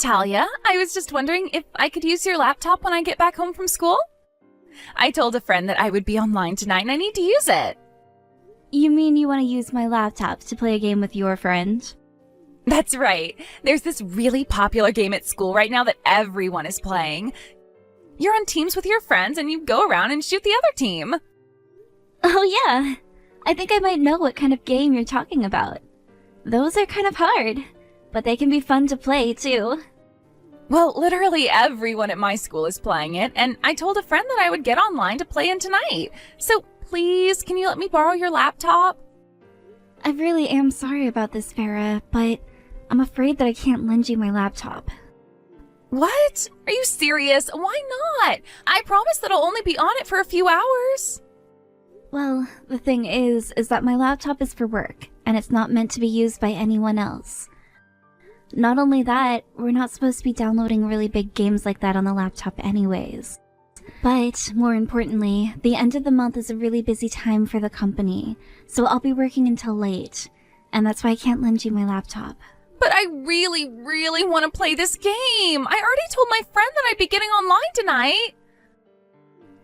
Talia, I was just wondering if I could use your laptop when I get back home from school? I told a friend that I would be online tonight and I need to use it. You mean you want to use my laptop to play a game with your friend? That's right. There's this really popular game at school right now that everyone is playing. You're on teams with your friends and you go around and shoot the other team. Oh yeah, I think I might know what kind of game you're talking about. Those are kind of hard, but they can be fun to play too. Well, literally everyone at my school is playing it, and I told a friend that I would get online to play in tonight. So please, can you let me borrow your laptop? I really am sorry about this, Farah, but I'm afraid that I can't lend you my laptop. What? Are you serious? Why not? I promise that I'll only be on it for a few hours. Well, the thing is that my laptop is for work, and it's not meant to be used by anyone else. Not only that, we're not supposed to be downloading really big games like that on the laptop anyways. But, more importantly, the end of the month is a really busy time for the company, so I'll be working until late, and that's why I can't lend you my laptop. But I really, really want to play this game. I already told my friend that I'd be getting online tonight.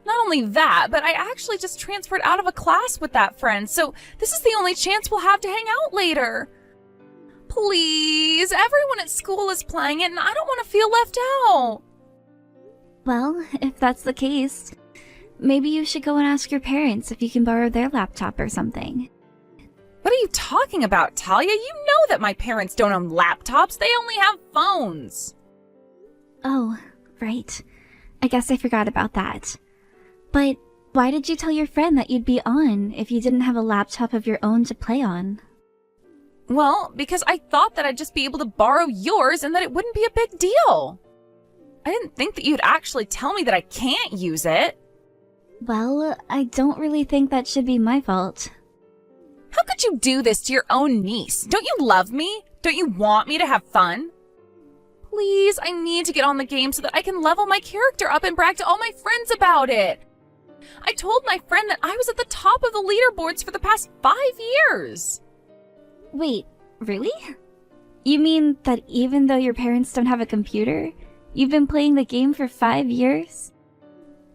Not only that, but I actually just transferred out of a class with that friend, so this is the only chance we'll have to hang out later. Please, everyone at school is playing it and I don't want to feel left out. Well, if that's the case, maybe you should go and ask your parents if you can borrow their laptop or something. What are you talking about, Talia? You know that my parents don't own laptops. They only have phones. Oh, right. I guess I forgot about that. But why did you tell your friend that you'd be on if you didn't have a laptop of your own to play on? Well, because I thought that I'd just be able to borrow yours and that it wouldn't be a big deal. I didn't think that you'd actually tell me that I can't use it. Well, I don't really think that should be my fault. How could you do this to your own niece? Don't you love me? Don't you want me to have fun? Please, I need to get on the game so that I can level my character up and brag to all my friends about it. I told my friend that I was at the top of the leaderboards for the past 5 years. Wait, really? You mean that even though your parents don't have a computer, you've been playing the game for 5 years?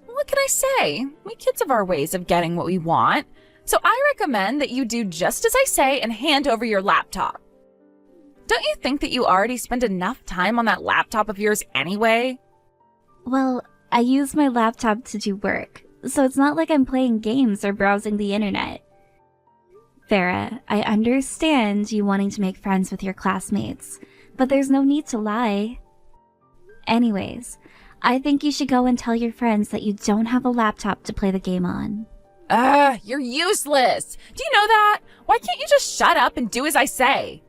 What can I say? We kids have our ways of getting what we want. So I recommend that you do just as I say and hand over your laptop. Don't you think that you already spend enough time on that laptop of yours anyway? Well, I use my laptop to do work, so it's not like I'm playing games or browsing the internet. Farah, I understand you wanting to make friends with your classmates, but there's no need to lie. Anyways, I think you should go and tell your friends that you don't have a laptop to play the game on. You're useless. Do you know that? Why can't you just shut up and do as I say?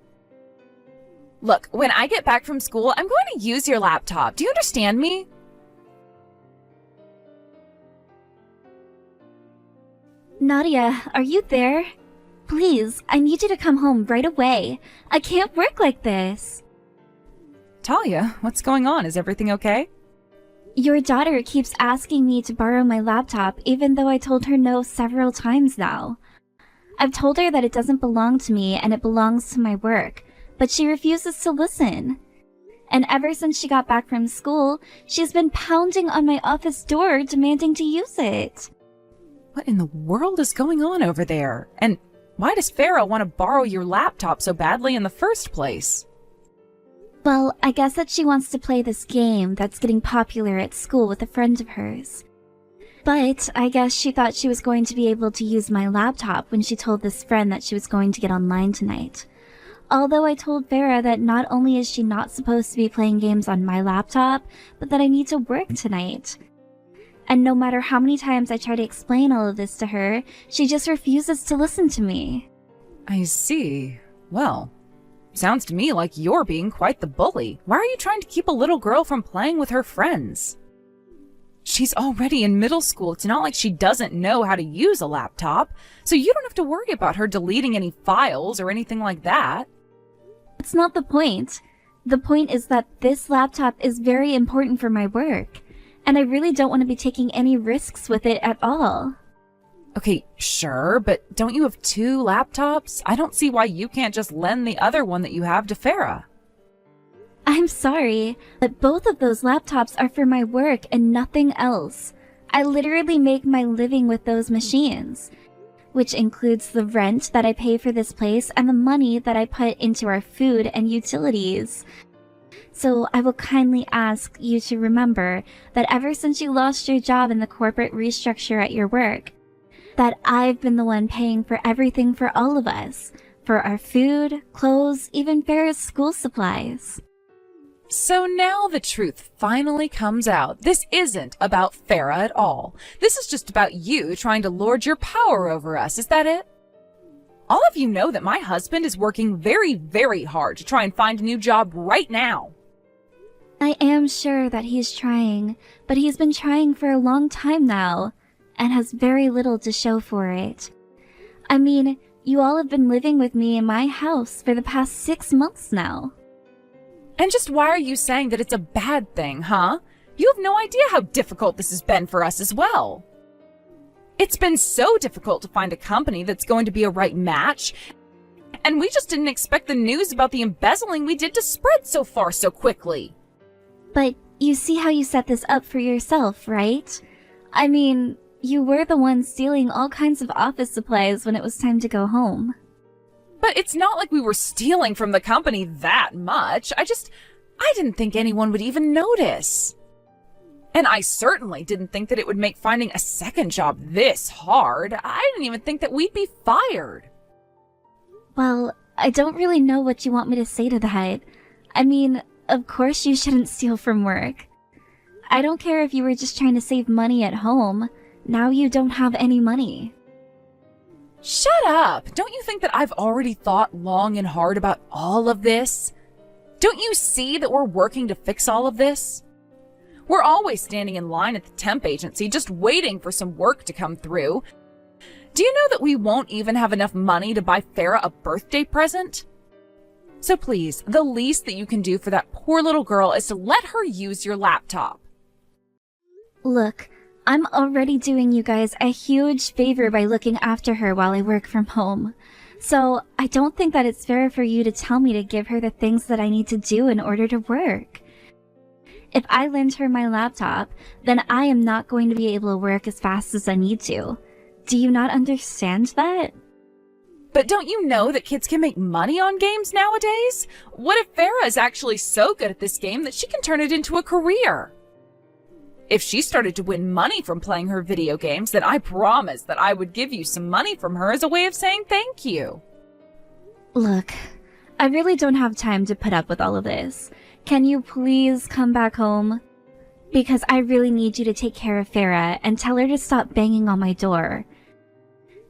Look, when I get back from school, I'm going to use your laptop. Do you understand me? Nadia, are you there? Please, I need you to come home right away. I can't work like this. Talia, what's going on? Is everything okay? Your daughter keeps asking me to borrow my laptop even though I told her no several times now. I've told her that it doesn't belong to me and it belongs to my work, but she refuses to listen. And ever since she got back from school, she's been pounding on my office door demanding to use it. What in the world is going on over there? And why does Farah want to borrow your laptop so badly in the first place? Well, I guess that she wants to play this game that's getting popular at school with a friend of hers. But I guess she thought she was going to be able to use my laptop when she told this friend that she was going to get online tonight. Although I told Farah that not only is she not supposed to be playing games on my laptop, but that I need to work tonight. And no matter how many times I try to explain all of this to her, she just refuses to listen to me. I see. Well, sounds to me like you're being quite the bully. Why are you trying to keep a little girl from playing with her friends? She's already in middle school. It's not like she doesn't know how to use a laptop, so you don't have to worry about her deleting any files or anything like that. That's not the point. The point is that this laptop is very important for my work, and I really don't want to be taking any risks with it at all. Okay, sure, but don't you have 2 laptops? I don't see why you can't just lend the other one that you have to Farah. I'm I'm sorry, but both of those laptops are for my work and nothing else. I literally make my living with those machines, which includes the rent that I pay for this place and the money that I put into our food and utilities. So I will kindly ask you to remember that ever since you lost your job in the corporate restructure at your work, that I've been the one paying for everything for all of us, for our food, clothes, even Farrah's school supplies. So now the truth finally comes out. This isn't about Farrah at all. This is just about you trying to lord your power over us. Is that it? All of you know that my husband is working very, very hard to try and find a new job right now. I am sure that he's trying, but he's been trying for a long time now, and has very little to show for it. I mean, you all have been living with me in my house for the past 6 months now. And just why are you saying that it's a bad thing, huh? You have no idea how difficult this has been for us as well. It's been so difficult to find a company that's going to be a right match, and we just didn't expect the news about the embezzling we did to spread so far so quickly. But you see how you set this up for yourself, right? I mean, you were the one stealing all kinds of office supplies when it was time to go home. But it's not like we were stealing from the company that much. I didn't think anyone would even notice. And I certainly didn't think that it would make finding a second job this hard. I didn't even think that we'd be fired. Well, I don't really know what you want me to say to that. I mean, of course you shouldn't steal from work. I don't care if you were just trying to save money at home. Now you don't have any money. Shut up! Don't you think that I've already thought long and hard about all of this? Don't you see that we're working to fix all of this? We're always standing in line at the temp agency just waiting for some work to come through. Do you know that we won't even have enough money to buy Farrah a birthday present? So please, the least that you can do for that poor little girl is to let her use your laptop. Look, I'm already doing you guys a huge favor by looking after her while I work from home. So I don't think that it's fair for you to tell me to give her the things that I need to do in order to work. If I lend her my laptop, then I am not going to be able to work as fast as I need to. Do you not understand that? But don't you know that kids can make money on games nowadays? What if Farrah is actually so good at this game that she can turn it into a career? If she started to win money from playing her video games, then I promise that I would give you some money from her as a way of saying thank you. Look, I really don't have time to put up with all of this. Can you please come back home? Because I really need you to take care of Farrah and tell her to stop banging on my door.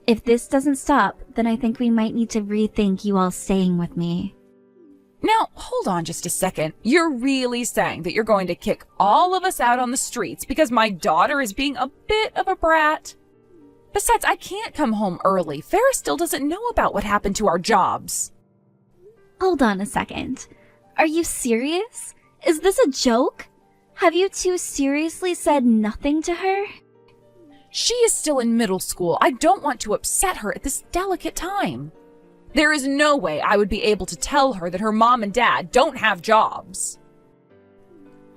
If this doesn't stop, then I think we might need to rethink you all staying with me. Now, hold on just a second. You're really saying that you're going to kick all of us out on the streets because my daughter is being a bit of a brat? Besides, I can't come home early. Farrah still doesn't know about what happened to our jobs. Hold on a second. Are you serious? Is this a joke? Have you two seriously said nothing to her? She is still in middle school. I don't want to upset her at this delicate time. There is no way I would be able to tell her that her mom and dad don't have jobs.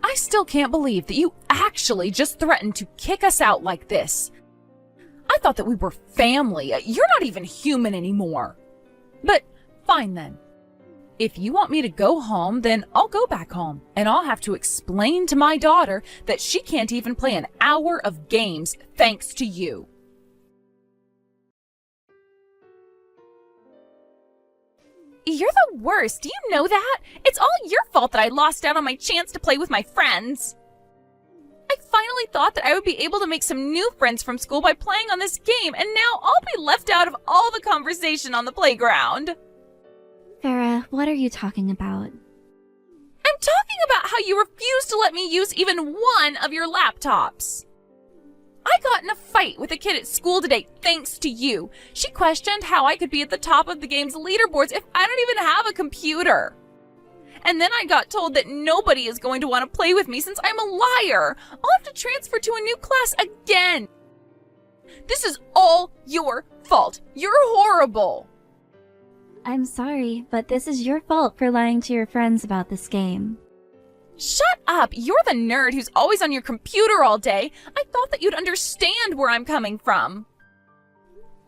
I still can't believe that you actually just threatened to kick us out like this. I thought that we were family. You're not even human anymore. But fine then. If you want me to go home, then I'll go back home, and I'll have to explain to my daughter that she can't even play an hour of games thanks to you. You're the worst. Do you know that? It's all your fault that I lost out on my chance to play with my friends. I finally thought that I would be able to make some new friends from school by playing on this game, and now I'll be left out of all the conversation on the playground. Farrah, what are you talking about? I'm talking about how you refused to let me use even one of your laptops. I got in a fight with a kid at school today thanks to you. She questioned how I could be at the top of the game's leaderboards if I don't even have a computer. And then I got told that nobody is going to want to play with me since I'm a liar. I'll have to transfer to a new class again. This is all your fault. You're horrible. I'm sorry, but this is your fault for lying to your friends about this game. Shut up! You're the nerd who's always on your computer all day. I thought that you'd understand where I'm coming from.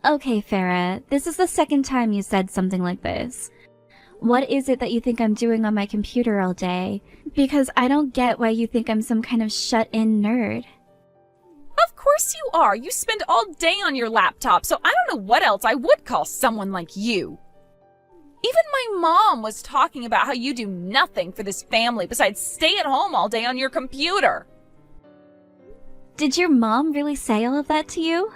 Okay, Farah, this is the second time you said something like this. What is it that you think I'm doing on my computer all day? Because I don't get why you think I'm some kind of shut-in nerd. Of course you are. You spend all day on your laptop, so I don't know what else I would call someone like you. Even my mom was talking about how you do nothing for this family besides stay at home all day on your computer. Did your mom really say all of that to you?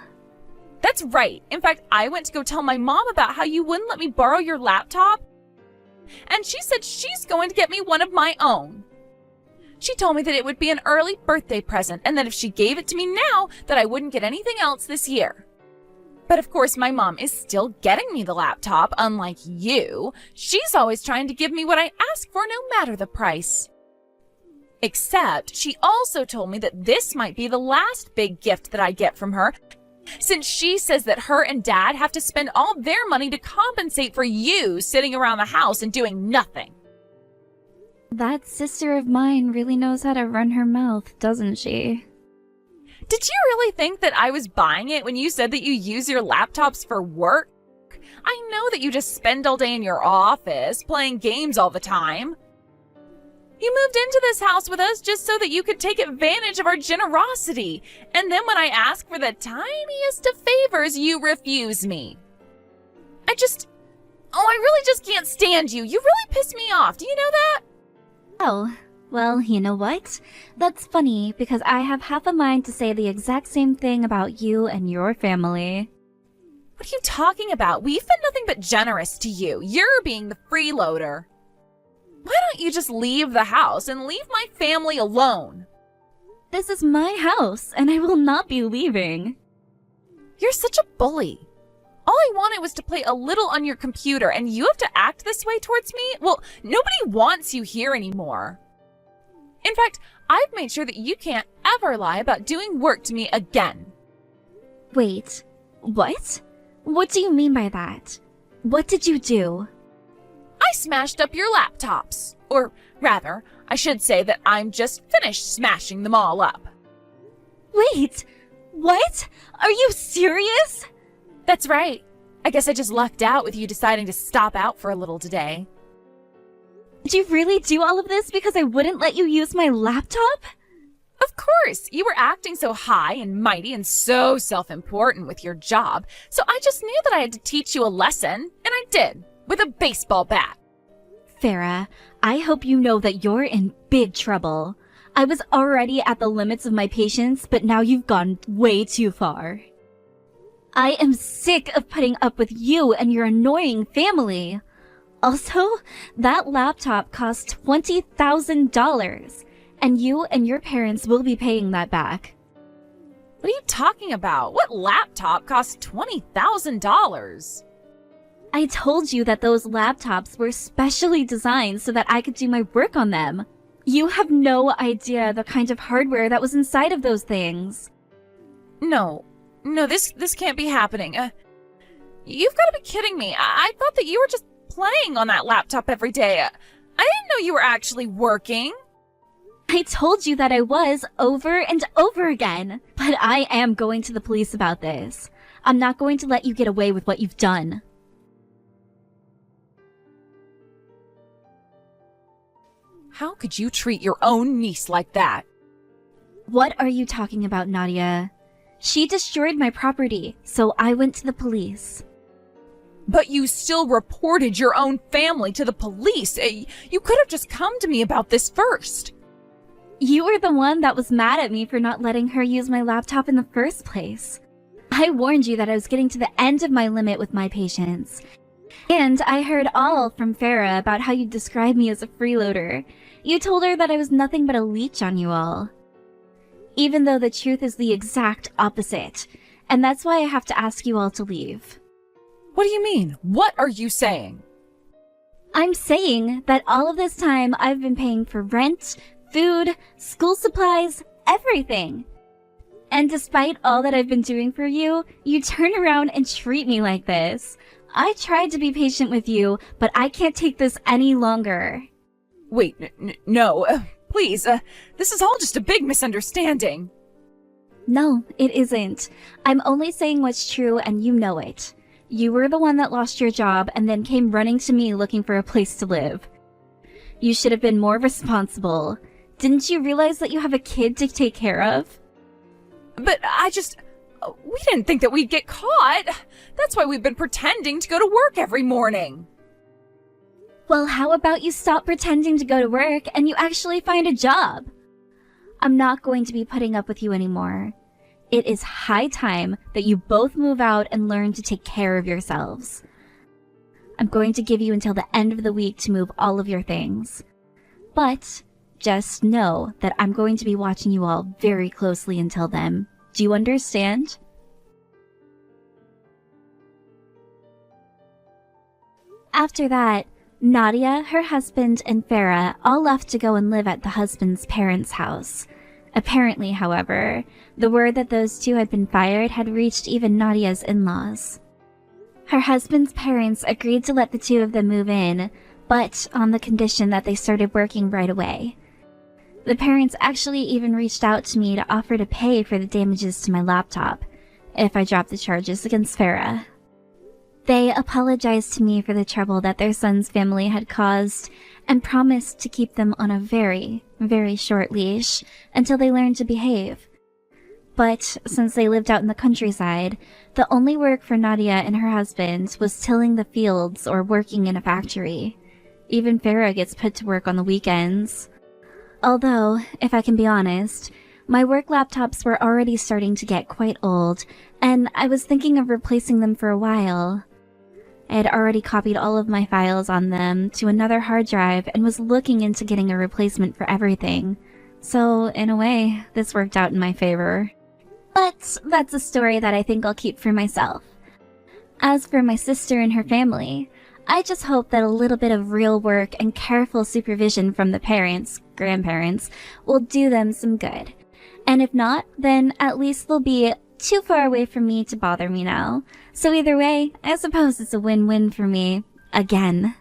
That's right. In fact, I went to go tell my mom about how you wouldn't let me borrow your laptop, and she said she's going to get me one of my own. She told me that it would be an early birthday present, and that if she gave it to me now, that I wouldn't get anything else this year. But of course, my mom is still getting me the laptop, unlike you. She's always trying to give me what I ask for, no matter the price. Except, she also told me that this might be the last big gift that I get from her, since she says that her and Dad have to spend all their money to compensate for you sitting around the house and doing nothing. That sister of mine really knows how to run her mouth, doesn't she? Did you really think that I was buying it when you said that you use your laptops for work? I know that you just spend all day in your office playing games all the time. You moved into this house with us just so that you could take advantage of our generosity. And then when I ask for the tiniest of favors, you refuse me. I really just can't stand you. You really piss me off. Do you know that? Oh, well, you know what? That's funny because I have half a mind to say the exact same thing about you and your family. What are you talking about? We've been nothing but generous to you. You're being the freeloader. Why don't you just leave the house and leave my family alone? This is my house, and I will not be leaving. You're such a bully. All I wanted was to play a little on your computer, and you have to act this way towards me? Well, nobody wants you here anymore. In fact, I've made sure that you can't ever lie about doing work to me again. Wait, what? What do you mean by that? What did you do? I smashed up your laptops. Or rather, I should say that I'm just finished smashing them all up. Wait, what? Are you serious? That's right. I guess I just lucked out with you deciding to stop out for a little today. Did you really do all of this because I wouldn't let you use my laptop? Of course! You were acting so high and mighty and so self-important with your job, so I just knew that I had to teach you a lesson, and I did, with a baseball bat. Farah, I hope you know that you're in big trouble. I was already at the limits of my patience, but now you've gone way too far. I am sick of putting up with you and your annoying family. Also, that laptop cost $20,000, and you and your parents will be paying that back. What are you talking about? What laptop cost $20,000? I told you that those laptops were specially designed so that I could do my work on them. You have no idea the kind of hardware that was inside of those things. No, this can't be happening. You've got to be kidding me. I thought that you were just playing on that laptop every day. I didn't know you were actually working. I told you that I was over and over again, but I am going to the police about this. I'm not going to let you get away with what you've done. How could you treat your own niece like that? What are you talking about, Nadia? She destroyed my property, so I went to the police. But you still reported your own family to the police. You could have just come to me about this first. You were the one that was mad at me for not letting her use my laptop in the first place. I warned you that I was getting to the end of my limit with my patience. And I heard all from Farah about how you described me as a freeloader. You told her that I was nothing but a leech on you all. Even though the truth is the exact opposite. And that's why I have to ask you all to leave. What do you mean? What are you saying? I'm saying that all of this time I've been paying for rent, food, school supplies, everything. And despite all that I've been doing for you, you turn around and treat me like this. I tried to be patient with you, but I can't take this any longer. Wait, no. please, this is all just a big misunderstanding. No, it isn't. I'm only saying what's true and you know it. You were the one that lost your job and then came running to me looking for a place to live. You should have been more responsible. Didn't you realize that you have a kid to take care of? But we didn't think that we'd get caught. That's why we've been pretending to go to work every morning. Well, how about you stop pretending to go to work and you actually find a job? I'm not going to be putting up with you anymore. It is high time that you both move out and learn to take care of yourselves. I'm going to give you until the end of the week to move all of your things. But just know that I'm going to be watching you all very closely until then. Do you understand? After that, Nadia, her husband, and Farah all left to go and live at the husband's parents' house. Apparently, however, the word that those two had been fired had reached even Nadia's in-laws. Her husband's parents agreed to let the two of them move in, but on the condition that they started working right away. The parents actually even reached out to me to offer to pay for the damages to my laptop, if I dropped the charges against Farah. They apologized to me for the trouble that their son's family had caused, and promised to keep them on a very, very short leash until they learned to behave. But since they lived out in the countryside, the only work for Nadia and her husband was tilling the fields or working in a factory. Even Farah gets put to work on the weekends. Although, if I can be honest, my work laptops were already starting to get quite old, and I was thinking of replacing them for a while. I had already copied all of my files on them to another hard drive and was looking into getting a replacement for everything. So, in a way, this worked out in my favor. But that's a story that I think I'll keep for myself. As for my sister and her family, I just hope that a little bit of real work and careful supervision from the parents, grandparents, will do them some good. And if not, then at least they'll be too far away from me to bother me now. So either way, I suppose it's a win-win for me. Again.